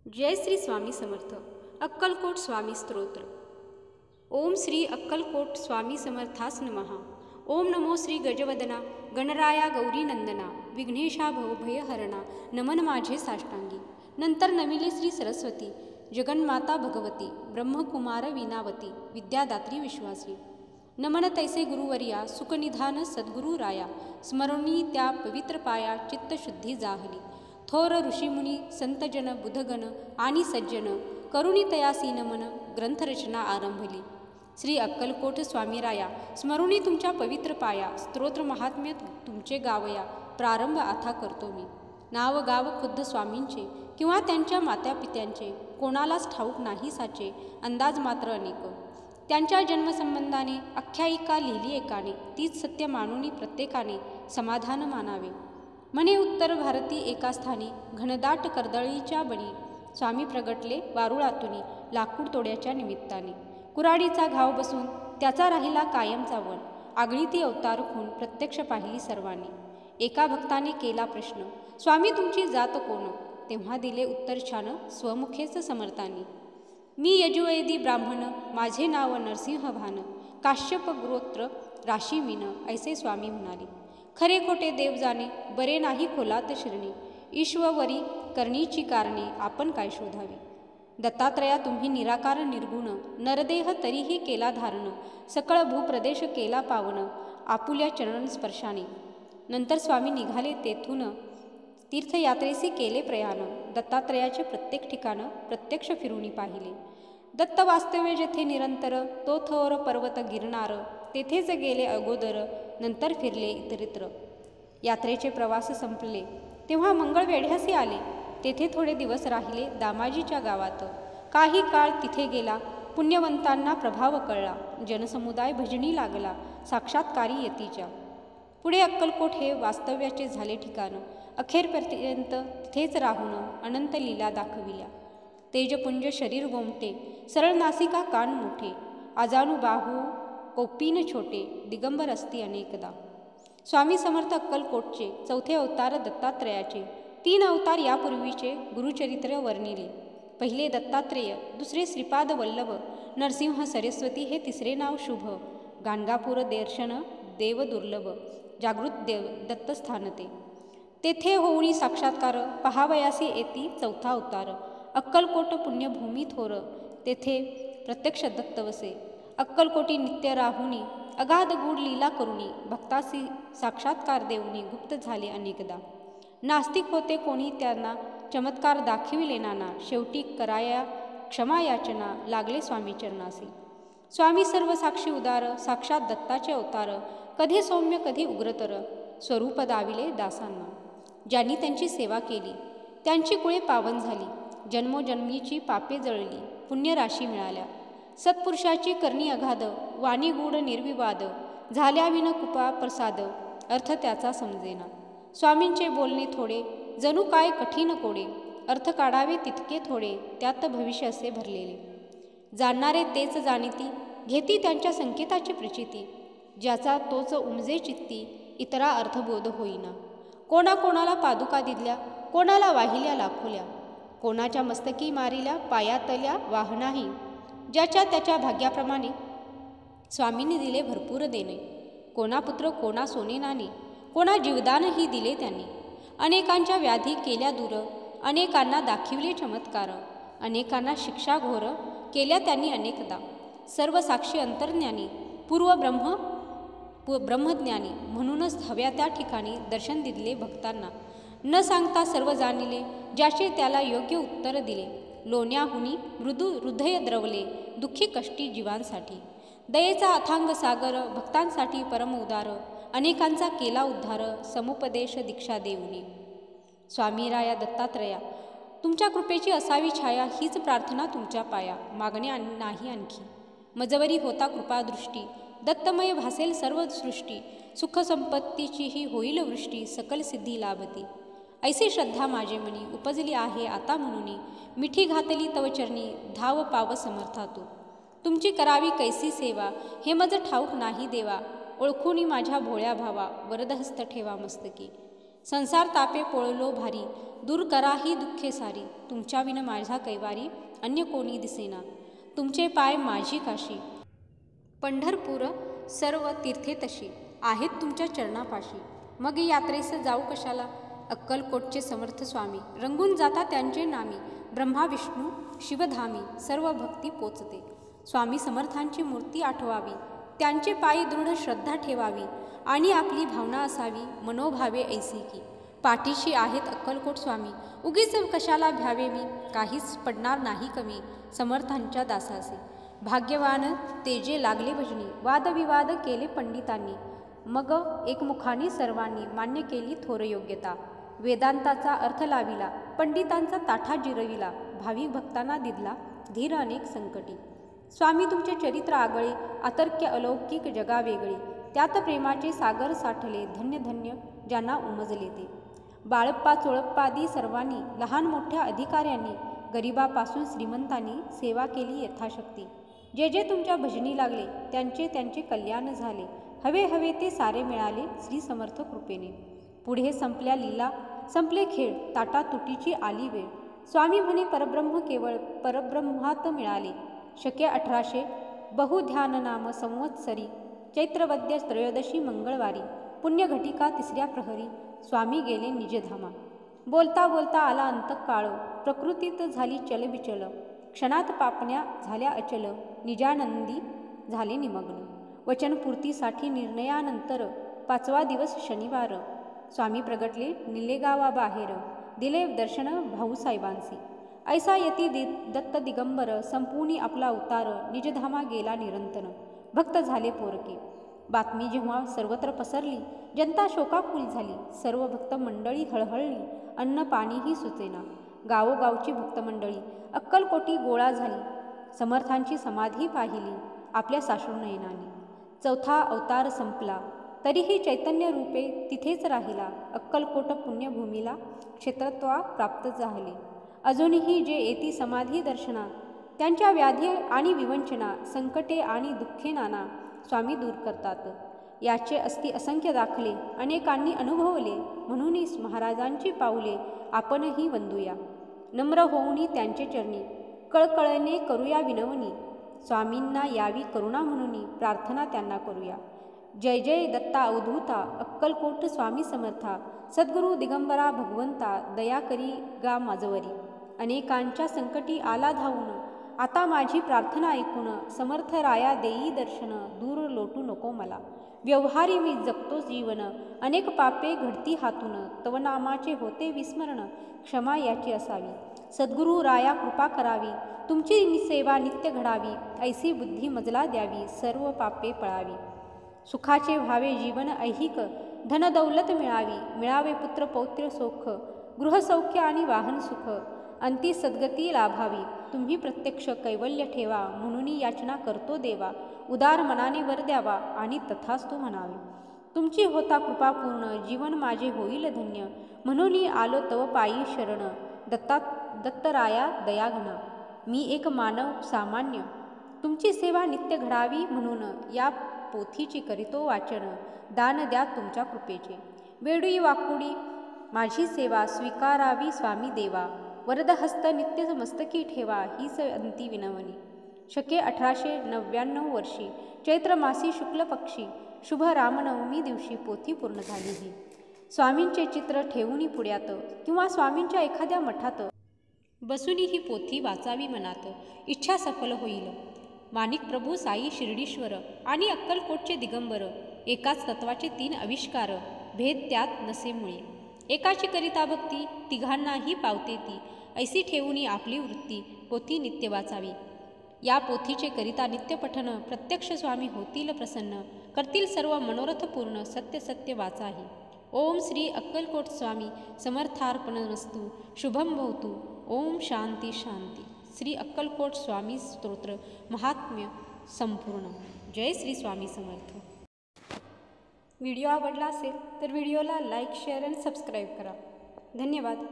जय श्री स्वामी समर्थ. अक्कलकोट स्वामी स्तोत्र. ओम श्री अक्कलकोट स्वामी समर्थास नमः. ओम नमो श्री गजवदना गणराया गौरी नंदना विघ्नेशा भवभयहरणा नमन माझे साष्टांगी. नंतर नमिले श्री सरस्वती जगन्माता भगवती ब्रह्मकुमार वीणावती विद्यादात्री विश्वासी. नमन तैसे गुरुवर्या सुखनिधान सद्गुरु राया स्मरणी त्या पवित्र पाया चित्तशुद्धी जाहली. थोर ऋषीमुनी संतजन बुधगण आणि सज्जन करुणी तयासी नमन ग्रंथरचना आरंभली. श्री अक्कलकोट स्वामीराया स्मरुणी तुमच्या पवित्र पाया स्तोत्र महात्म्य तुमचे गावया प्रारंभ आता करतो मी. नाव गाव खुद्द स्वामींचे किंवा त्यांच्या मात्यापित्यांचे कोणालाच ठाऊक नाही साचे अंदाज मात्र अनेक. त्यांच्या जन्मसंबंधाने आख्यायिका लिहिली एकाने तीच सत्य मानुनी प्रत्येकाने समाधान मानावे. म्हणे उत्तर भारती एका स्थानी घनदाट कर्दळीच्या बळी स्वामी प्रगटले वारुळातुनी लाकूड तोड्याच्या निमित्ताने. कुऱ्हाडीचा घाव बसून त्याचा राहिला कायमचा वण. आगळीती अवतार खून प्रत्यक्ष पाहिली सर्वांनी. एका भक्ताने केला प्रश्न स्वामी तुमची जात कोण. तेव्हा दिले उत्तर छान स्वमुखेच समर्थांनी. मी यजुवेदी ब्राह्मण माझे नाव नरसिंह भान काश्यप गोत्र राशी मीन ऐसे स्वामी म्हणाले. खरे खोटे देव जाणे बरे नाही खोलात शिरणे ईश्वरी करणीची कारणे आपण काय शोधावी. दत्तात्रया तुम्ही निराकार निर्गुण नरदेह तरीही केला धारण सकळ भूप्रदेश केला पावन आपुल्या चरण स्पर्शाने. नंतर स्वामी निघाले तेथून तीर्थयात्रेसी केले प्रयाण. दत्तात्रयाचे प्रत्येक ठिकाण प्रत्यक्ष फिरूनी पाहिले. दत्त वास्तव्य जेथे निरंतर तो थोर पर्वत गिरणार तेथेच गेले अगोदर नंतर फिरले इतरित्र. यात्रेचे प्रवास संपले तेव्हा मंगळवेढ्यासी आले. तेथे थोडे दिवस राहिले दामाजीच्या गावात. काही काळ तिथे गेला पुण्यवंतांना प्रभाव कळला. जनसमुदाय भजनी लागला साक्षात्कारी यतीच्या. पुढे अक्कलकोट हे वास्तव्याचे झाले ठिकाण. अखेरपर्यंत तिथेच राहून अनंत लीला दाखविल्या. तेजपुंज शरीर गोमटे सरळ नासिका कान मोठे आजानू बाहू कौपीन छोटे दिगंबर असती अनेकदा. स्वामी समर्थ अक्कलकोटचे चौथे अवतार दत्तात्रयाचे. 3 अवतार यापूर्वीचे गुरुचरित्र वर्णिले. पहिले दत्तात्रेय दुसरे श्रीपाद वल्लभ नरसिंह सरस्वती हे तिसरे नाव शुभ. गाणगापूर दर्शन देव दुर्लभ जागृत देव दत्तस्थानते. तेथे होऊनी साक्षात्कार पहावयासी येती चौथा अवतार. अक्कलकोट पुण्यभूमी थोर तेथे प्रत्यक्ष दत्त वसे. अक्कलकोटी नित्य राहुनी अगाध गूढ लीला करुणी भक्तासी साक्षात्कार देऊनी गुप्त झाले अनेकदा. नास्तिक होते कोणी त्यांना चमत्कार दाखविले नाना शेवटी कराया क्षमा याचना लागले स्वामी चरणासी. स्वामी सर्व साक्षी उदार साक्षात दत्ताचे अवतार कधी सौम्य कधी उग्रतर स्वरूप दाविले दासांना. ज्यांनी त्यांची सेवा केली त्यांची कुळे पावन झाली. जन्मोजन्मीची पापे जळली पुण्यराशी मिळाल्या. सत्पुरुषाची करणी अगाध वाणी गूढ निर्विवाद झाल्या विन कृपा प्रसाद अर्थ त्याचा समजेना. स्वामींचे बोलणे थोडे जणू काय कठीण कोडे अर्थ काढावे तितके थोडे त्यात भविष्य असे भरलेले. जाणणारे तेच जाणीती घेती त्यांच्या संकेताची प्रचिती. ज्याचा तोच उमजे चित्ती इतरा अर्थबोध होईना. कोणाकोणाला पादुका दिल्या कोणाला वाहिल्या लाखोल्या कोणाच्या मस्तकी मारिल्या पायातल्या वाहनाही. ज्याच्या त्याच्या भाग्याप्रमाणे स्वामींनी दिले भरपूर देणे. कोणा पुत्र कोणा सोने नाणे कोणा जीवदानही दिले त्यांनी. अनेकांच्या व्याधी केल्या दूर अनेकांना दाखविले चमत्कार अनेकांना शिक्षा घोर केल्या त्यांनी अनेकदा. सर्व साक्षी अंतर्ज्ञानी पूर्व ब्रह्मज्ञानी म्हणूनच हव्या त्या ठिकाणी दर्शन दिले भक्तांना. न सांगता सर्व जाणिले ज्याचे त्याला योग्य उत्तर दिले. लोण्याहुनी मृदू हृदय द्रवले दुःखी कष्टी जीवांसाठी. दयेचा अथांग सागर भक्तांसाठी परम उदार अनेकांचा केला उद्धार समुपदेश दीक्षा देऊनी. स्वामीराया दत्तात्रया तुमच्या कृपेची असावी छाया हीच प्रार्थना तुमच्या पाया. मागणे नाही आणखी मजवरी होता कृपादृष्टी. दत्तमय भासेल सर्व सृष्टी सुख संपत्तीचीही होईल वृष्टी सकल सिद्धी लाभती. ऐसी श्रद्धा माझे मनी उपजली आहे आता म्हणून मिठी घातली तव चरणी धाव पाव समर्थातू. तुमची करावी कैसी सेवा हे मज ठाऊक नाही देवा. ओळखूनी माझ्या भोळ्या भावा वरदहस्त ठेवा मस्तकी. संसार तापे पोळलो भारी, दूर करा ही दुःखे सारी. तुमच्या विन माझा कैवारी, अन्य कोणी दिसेना. तुमचे पाय माझी काशी, पंढरपूर सर्व तीर्थे तशी, आहेत तुमच्या चरणापाशी. मग यात्रेस जाऊ कशाला, अक्कलकोटचे समर्थ स्वामी. रंगून जाता त्यांचे नामी, ब्रह्मा विष्णू शिवधामी. सर्व भक्ती पोचते, स्वामी समर्थांची मूर्ती आठवावी. त्यांचे पायी दृढ श्रद्धा ठेवावी, आणि आपली भावना असावी मनोभावे ऐसी की. पाठीशी आहेत अक्कलकोट स्वामी, उगीच कशाला भ्यावे मी. काहीच पडणार नाही कमी, समर्थांच्या दासासे. भाग्यवान तेजे लागले भजनी, वादविवाद केले पंडितांनी. मग एकमुखाने सर्वांनी मान्य केली थोर योग्यता. वेदांताचा अर्थ लाविला, पंडितांचा ताठा जिरविला. भाविक भक्तांना दिदला धीर अनेक संकटी. स्वामी तुमचे चरित्र आगळे, अतर्क्य अलौकिक जगा वेगळे. त्यात प्रेमाचे सागर साठले, धन्य धन्य ज्यांना उमजले ते. बाळप्पा चोळप्पादी सर्वांनी, लहान मोठ्या अधिकाऱ्यांनी, गरिबापासून श्रीमंतांनी सेवा केली यथाशक्ती. जे जे तुमच्या भजनी लागले, त्यांचे त्यांचे कल्याण झाले. हवे हवे ते सारे मिळाले श्री समर्थ कृपेने. पुढे संपल्या लीला, संपले खेळ, ताटा तुटीची आली वेळ. स्वामी म्हणे परब्रह्म केवळ, परब्रह्मात मिळाले. शके 1800 बहुध्यान नाम संवत्सरी, चैत्रवद्य त्रयोदशी मंगळवारी. पुण्यघटिका 3ऱ्या प्रहरी, स्वामी गेले निजधामा. बोलता बोलता आला अंतकाळ, प्रकृतीत झाली चलबिचल. क्षणात पापण्या झाल्या अचल, निजानंदी झाले निमग्न. वचनपूर्तीसाठी निर्णयानंतर 5वा दिवस शनिवार. स्वामी प्रगटले निलेगावाबाहेर, दिले दर्शन भाऊसाहेबांसी. ऐसा यती दत्त दिगंबर, संपूनी आपला अवतार. निजधामा गेला निरंतर, भक्त झाले पोरके. बातमी जेव्हा सर्वत्र पसरली, जनता शोकाकुल झाली. सर्व भक्त मंडळी हळहळली, अन्न पाणीही सुचेना. गावोगावची भक्तमंडळी अक्कलकोटी गोळा झाली. समर्थांची समाधी पाहिली आपल्या साश्रुनयनाने. 4था अवतार संपला, तरीही चैतन्य रूपे तिथेच राहिला. अक्कलकोट पुण्यभूमीला क्षेत्रत्वा प्राप्त झाले. अजूनही जे येती समाधी दर्शना, त्यांच्या व्याधी आणि विवंचना, संकटे आणि दुःखे नाना स्वामी दूर करतात. याचे असती असंख्य दाखले, अनेकांनी अनुभवले. म्हणून महाराजांची पाऊले आपणही वंदूया. नम्र होऊनी त्यांचे चरणी, कळकळने करूया विनवणी. स्वामींना यावी करुणा म्हणून प्रार्थना त्यांना करूया. जय जय दत्ता अवधूता, अक्कलकोट स्वामी समर्था. सद्गुरू दिगंबरा भगवंता, दया करी गा माझवरी. अनेकांच्या संकटी आला धावून, आता माझी प्रार्थना ऐकून. समर्थ राया देई दर्शन, दूर लोटू नको मला. व्यवहारी मी जगतो जीवन, अनेक पापे घडती हातून. तव नामाचे होते विस्मरण, क्षमा याची असावी. सद्गुरू राया कृपा करावी, तुमची सेवा नित्य घडावी. ऐसी बुद्धी मजला द्यावी, सर्व पापे पळावी. सुखाचे व्हावे जीवन ऐहिक, धनदौलत मिळावी. मिळावे पुत्र पौत्र सुख, गृहसौख्य आणि वाहन सुख. अंती सद्गती लाभावी, तुम्ही प्रत्यक्ष कैवल्य ठेवा. म्हणून याचना करतो देवा, उदार मनाने वर द्यावा आणि तथास्तु म्हणावे. तुमची होता कृपा पूर्ण, जीवन माझे होईल धन्य. म्हणून आलो तव पायी शरण, दत्तराया दयाघना. मी एक मानव सामान्य, तुमची सेवा नित्य घडावी. म्हणून या पोथीची करीतो वाचन, दान द्या तुमच्या कृपेचे. वेडुई वाकुडी माझी सेवा, स्वीकारावी स्वामी देवा. वरदहस्त नित्य मस्तकी ठेवा, हीच अंती विनवणी. शके 1899 वर्षी चैत्र मासी शुक्ल पक्षी, शुभ रामनवमी दिवशी पोथी पूर्ण झाली. ही स्वामींचे चित्र ठेवूनी पुढ्यात, किंवा स्वामींच्या एखाद्या मठात बसूनी ही पोथी वाचावी मनात. इच्छा सफल होईल. माणिक प्रभू साई शिर्डीश्वर आणि अक्कलकोटचे दिगंबर, एकाच तत्वाचे 3 आविष्कार. भेद त्यात नसे मुळे, एकाची करिता भक्ती, तिघांनाही पावते ती. ऐसी ठेवूनी आपली वृत्ती, पोथी नित्य वाचावी. या पोथीचे करिता नित्य पठन, प्रत्यक्ष स्वामी होतील प्रसन्न. करतील सर्व मनोरथ पूर्ण, सत्य सत्य वाचाही. ओम श्री अक्कलकोट स्वामी समर्थार्पणमस्तु. शुभम भवतु. ओम शांती शांती. श्री अक्कलकोट स्वामी स्तोत्र महात्म्य संपूर्ण. जय श्री स्वामी समर्थ. व्हिडिओ आवडला असेल तर व्हिडिओला लाईक, शेअर आणि सबस्क्राईब करा. धन्यवाद.